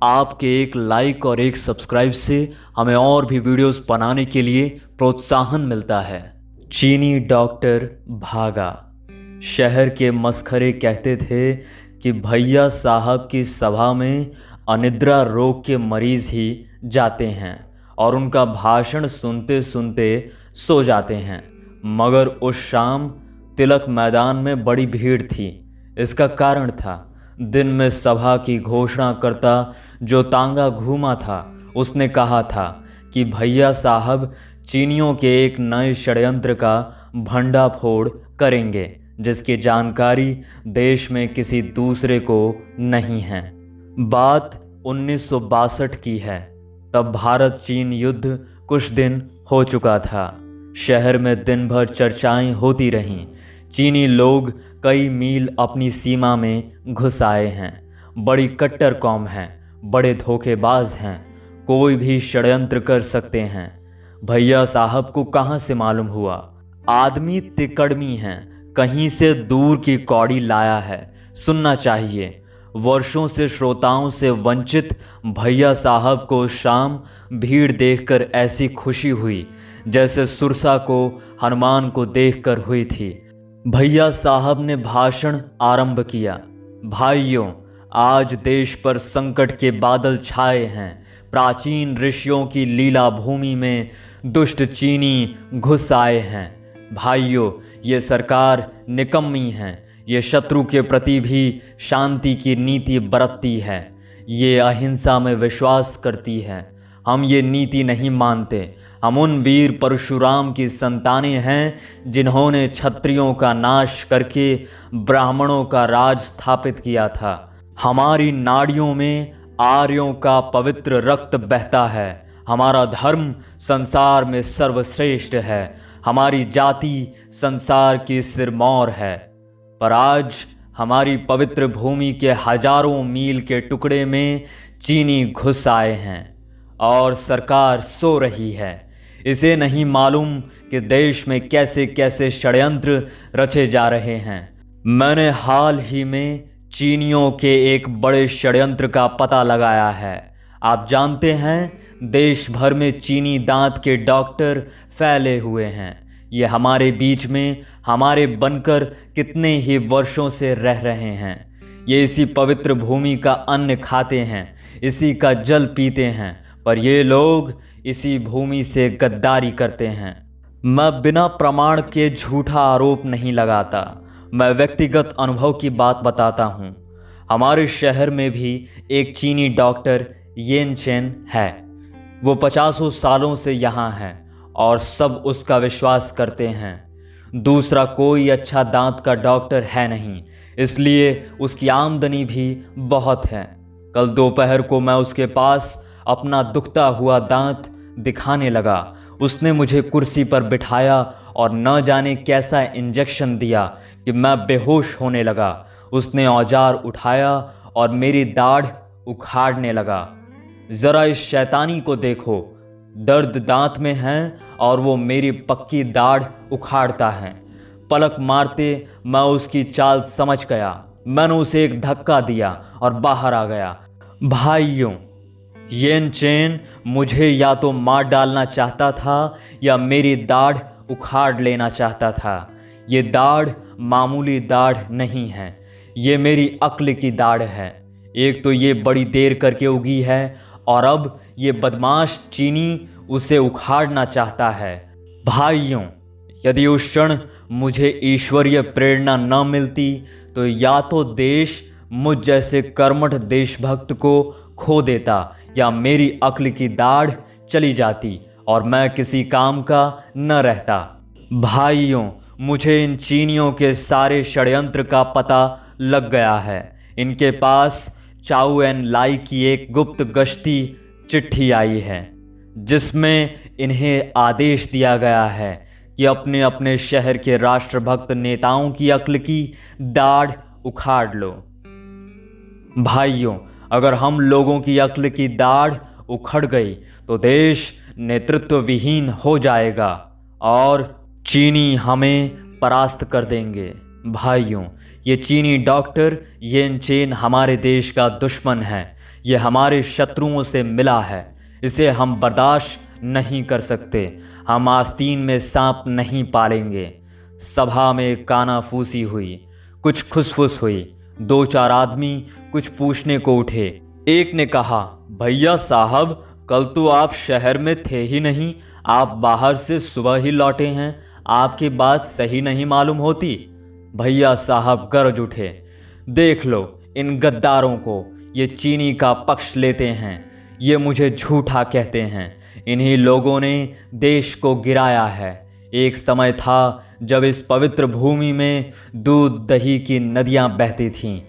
आपके एक लाइक और एक सब्सक्राइब से हमें और भी वीडियोस बनाने के लिए प्रोत्साहन मिलता है। चीनी डॉक्टर भागा। शहर के मस्खरे कहते थे कि भैया साहब की सभा में अनिद्रा रोग के मरीज ही जाते हैं और उनका भाषण सुनते सुनते सो जाते हैं। मगर उस शाम तिलक मैदान में बड़ी भीड़ थी। इसका कारण था, दिन में सभा की घोषणा करता जो तांगा घूमा था उसने कहा था कि भैया साहब चीनियों के एक नए षड्यंत्र का भंडाफोड़ करेंगे जिसकी जानकारी देश में किसी दूसरे को नहीं है। बात 1962 की है। तब भारत चीन युद्ध कुछ दिन हो चुका था। शहर में दिन भर चर्चाएं होती रहीं। चीनी लोग कई मील अपनी सीमा में घुस आए हैं। बड़ी कट्टर कौम है, बड़े धोखेबाज हैं, कोई भी षड्यंत्र कर सकते हैं। भैया साहब को कहाँ से मालूम हुआ? आदमी तिकड़मी हैं, कहीं से दूर की कौड़ी लाया है। सुनना चाहिए। वर्षों से श्रोताओं से वंचित भैया साहब को शाम भीड़ देखकर ऐसी खुशी हुई जैसे सुरसा को हनुमान को देखकर हुई थी। भैया साहब ने भाषण आरंभ किया। भाइयों, आज देश पर संकट के बादल छाए हैं। प्राचीन ऋषियों की लीला भूमि में दुष्ट चीनी घुस आए हैं। भाइयों, ये सरकार निकम्मी है। ये शत्रु के प्रति भी शांति की नीति बरतती है। ये अहिंसा में विश्वास करती है। हम ये नीति नहीं मानते। हम उन वीर परशुराम की संतानें हैं जिन्होंने क्षत्रियों का नाश करके ब्राह्मणों का राज स्थापित किया था। हमारी नाड़ियों में आर्यों का पवित्र रक्त बहता है। हमारा धर्म संसार में सर्वश्रेष्ठ है। हमारी जाति संसार की सिरमौर है। पर आज हमारी पवित्र भूमि के हजारों मील के टुकड़े में चीनी घुस आए हैं और सरकार सो रही है। इसे नहीं मालूम कि देश में कैसे कैसे षड्यंत्र रचे जा रहे हैं। मैंने हाल ही में चीनियों के एक बड़े षड्यंत्र का पता लगाया है। आप जानते हैं, देश भर में चीनी दांत के डॉक्टर फैले हुए हैं। ये हमारे बीच में हमारे बनकर कितने ही वर्षों से रह रहे हैं। ये इसी पवित्र भूमि का अन्न खाते हैं, इसी का जल पीते हैं, पर ये लोग इसी भूमि से गद्दारी करते हैं। मैं बिना प्रमाण के झूठा आरोप नहीं लगाता। मैं व्यक्तिगत अनुभव की बात बताता हूँ। हमारे शहर में भी एक चीनी डॉक्टर येन चेन है। वो 50 सालों से यहाँ है और सब उसका विश्वास करते हैं। दूसरा कोई अच्छा दांत का डॉक्टर है नहीं, इसलिए उसकी आमदनी भी बहुत है। कल दोपहर को मैं उसके पास अपना दुखता हुआ दांत दिखाने लगा। उसने मुझे कुर्सी पर बिठाया और न जाने कैसा इंजेक्शन दिया कि मैं बेहोश होने लगा। उसने औजार उठाया और मेरी दाढ़ उखाड़ने लगा। ज़रा इस शैतानी को देखो, दर्द दांत में है और वो मेरी पक्की दाढ़ उखाड़ता है। पलक मारते मैं उसकी चाल समझ गया। मैंने उसे एक धक्का दिया और बाहर आ गया। भाइयों, येन चेन मुझे या तो मार डालना चाहता था या मेरी दाढ़ उखाड़ लेना चाहता था। ये दाढ़ मामूली दाढ़ नहीं है, ये मेरी अक्ल की दाढ़ है। एक तो ये बड़ी देर करके उगी है और अब ये बदमाश चीनी उसे उखाड़ना चाहता है। भाइयों, यदि उस क्षण मुझे ईश्वरीय प्रेरणा न मिलती तो या तो देश मुझ जैसे कर्मठ देशभक्त को खो देता या मेरी अक्ल की दाढ़ चली जाती और मैं किसी काम का न रहता। भाइयों, मुझे इन चीनियों के सारे षड्यंत्र का पता लग गया है। इनके पास चाउ एन लाई की एक गुप्त गश्ती चिट्ठी आई है जिसमें इन्हें आदेश दिया गया है कि अपने अपने शहर के राष्ट्रभक्त नेताओं की अक्ल की दाढ़ उखाड़ लो। भाइयों, अगर हम लोगों की अक्ल की दाढ़ उखड़ गई तो देश नेतृत्व विहीन हो जाएगा और चीनी हमें परास्त कर देंगे। भाइयों, ये चीनी डॉक्टर येन चेन हमारे देश का दुश्मन है। ये हमारे शत्रुओं से मिला है, इसे हम बर्दाश्त नहीं कर सकते। हम आस्तीन में सांप नहीं पालेंगे। सभा में कानाफूसी हुई, कुछ खुसफुस हुई। 2-4 आदमी कुछ पूछने को उठे। एक ने कहा, भैया साहब, कल तो आप शहर में थे ही नहीं, आप बाहर से सुबह ही लौटे हैं, आपकी बात सही नहीं मालूम होती। भैया साहब गरज उठे, देख लो इन गद्दारों को, ये चीनी का पक्ष लेते हैं, ये मुझे झूठा कहते हैं। इन्हीं लोगों ने देश को गिराया है। एक समय था जब इस पवित्र भूमि में दूध दही की नदियां बहती थीं।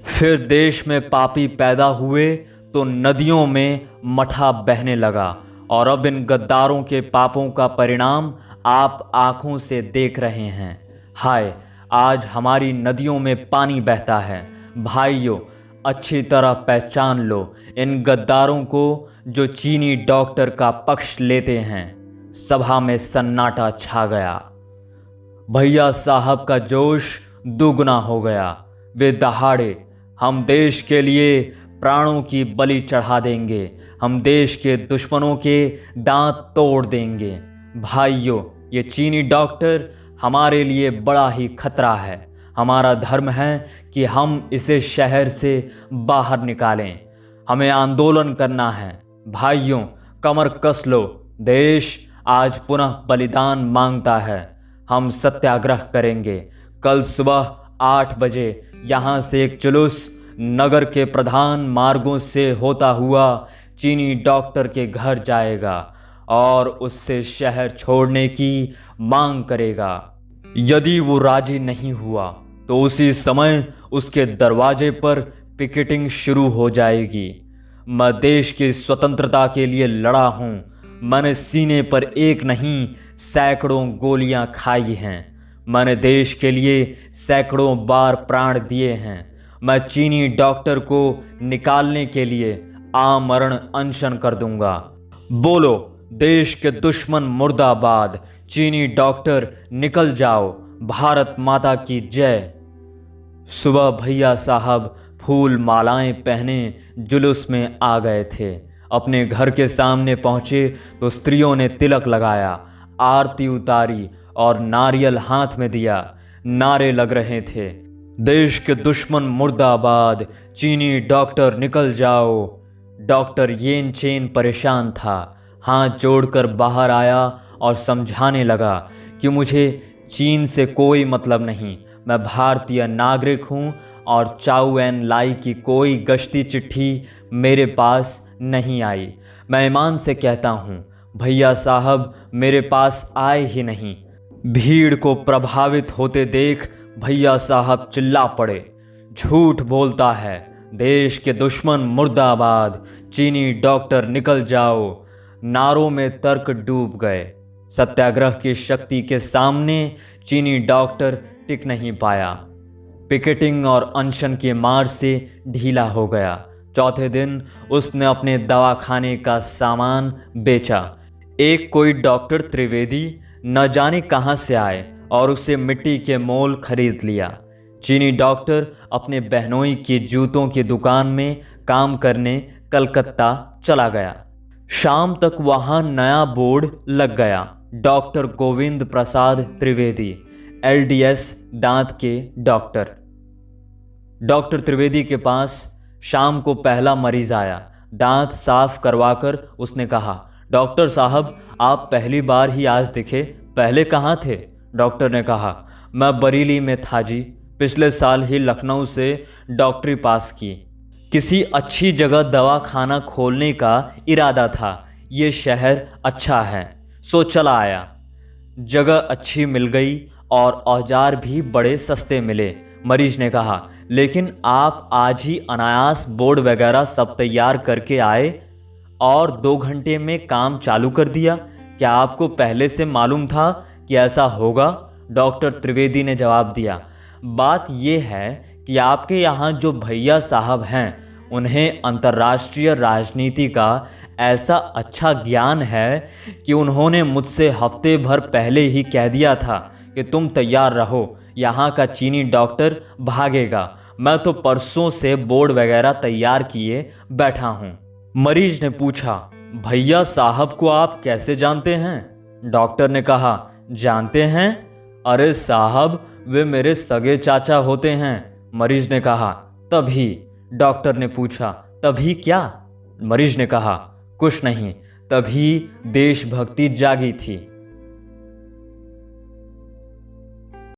फिर देश में पापी पैदा हुए तो नदियों में मठा बहने लगा, और अब इन गद्दारों के पापों का परिणाम आप आंखों से देख रहे हैं। हाय, आज हमारी नदियों में पानी बहता है। भाइयों, अच्छी तरह पहचान लो इन गद्दारों को जो चीनी डॉक्टर का पक्ष लेते हैं। सभा में सन्नाटा छा गया। भैया साहब का जोश दुगना हो गया। वे दहाड़े, हम देश के लिए प्राणों की बलि चढ़ा देंगे, हम देश के दुश्मनों के दांत तोड़ देंगे। भाइयों, ये चीनी डॉक्टर हमारे लिए बड़ा ही खतरा है। हमारा धर्म है कि हम इसे शहर से बाहर निकालें। हमें आंदोलन करना है। भाइयों, कमर कस लो, देश आज पुनः बलिदान मांगता है। हम सत्याग्रह करेंगे। कल सुबह 8 बजे यहाँ से एक जुलूस नगर के प्रधान मार्गों से होता हुआ चीनी डॉक्टर के घर जाएगा और उससे शहर छोड़ने की मांग करेगा। यदि वो राजी नहीं हुआ तो उसी समय उसके दरवाजे पर पिकेटिंग शुरू हो जाएगी। मैं देश की स्वतंत्रता के लिए लड़ा हूँ। मैंने सीने पर एक नहीं सैकड़ों गोलियां खाई हैं। मैंने देश के लिए सैकड़ों बार प्राण दिए हैं। मैं चीनी डॉक्टर को निकालने के लिए आमरण अनशन कर दूंगा। बोलो, देश के दुश्मन मुर्दाबाद। चीनी डॉक्टर निकल जाओ। भारत माता की जय। सुबह भैया साहब फूल मालाएं पहने जुलूस में आ गए थे। अपने घर के सामने पहुंचे तो स्त्रियों ने तिलक लगाया, आरती उतारी और नारियल हाथ में दिया। नारे लग रहे थे, देश के दुश्मन मुर्दाबाद, चीनी डॉक्टर निकल जाओ। डॉक्टर येन चेन परेशान था। हाथ जोड़कर बाहर आया और समझाने लगा कि मुझे चीन से कोई मतलब नहीं। मैं भारतीय नागरिक हूँ और चाउ एन लाई की कोई गश्ती चिट्ठी मेरे पास नहीं आई। मैं ईमान से कहता हूँ, भैया साहब मेरे पास आए ही नहीं। भीड़ को प्रभावित होते देख भैया साहब चिल्ला पड़े, झूठ बोलता है, देश के दुश्मन मुर्दाबाद, चीनी डॉक्टर निकल जाओ। नारों में तर्क डूब गए। सत्याग्रह की शक्ति के सामने चीनी डॉक्टर टिक नहीं पाया। पिकेटिंग और अनशन के मार से ढीला हो गया। चौथे दिन उसने अपने दवाखाने का सामान बेचा। एक कोई डॉक्टर त्रिवेदी न जाने कहाँ से आए और उसे मिट्टी के मोल खरीद लिया। चीनी डॉक्टर अपने बहनोई की जूतों की दुकान में काम करने कलकत्ता चला गया। शाम तक वहाँ नया बोर्ड लग गया, डॉक्टर गोविंद प्रसाद त्रिवेदी, LDS दांत के डॉक्टर। डॉक्टर त्रिवेदी के पास शाम को पहला मरीज आया। दांत साफ करवाकर उसने कहा, डॉक्टर साहब आप पहली बार ही आज दिखे, पहले कहाँ थे? डॉक्टर ने कहा, मैं बरेली में था जी, पिछले साल ही लखनऊ से डॉक्टरी पास की। किसी अच्छी जगह दवा खाना खोलने का इरादा था। ये शहर अच्छा है सो चला आया। जगह अच्छी मिल गई और औजार भी बड़े सस्ते मिले। मरीज ने कहा, लेकिन आप आज ही अनायास बोर्ड वगैरह सब तैयार करके आए और 2 घंटे में काम चालू कर दिया। क्या आपको पहले से मालूम था कि ऐसा होगा? डॉक्टर त्रिवेदी ने जवाब दिया, बात यह है कि आपके यहाँ जो भैया साहब हैं उन्हें अंतर्राष्ट्रीय राजनीति का ऐसा अच्छा ज्ञान है कि उन्होंने मुझसे हफ्ते भर पहले ही कह दिया था कि तुम तैयार रहो, यहाँ का चीनी डॉक्टर भागेगा। मैं तो परसों से बोर्ड वगैरह तैयार किए बैठा हूं। मरीज ने पूछा, भैया साहब को आप कैसे जानते हैं? डॉक्टर ने कहा, जानते हैं? अरे साहब, वे मेरे सगे चाचा होते हैं। मरीज ने कहा, तभी? डॉक्टर ने पूछा, तभी क्या? मरीज ने कहा, कुछ नहीं, तभी देशभक्ति जागी थी।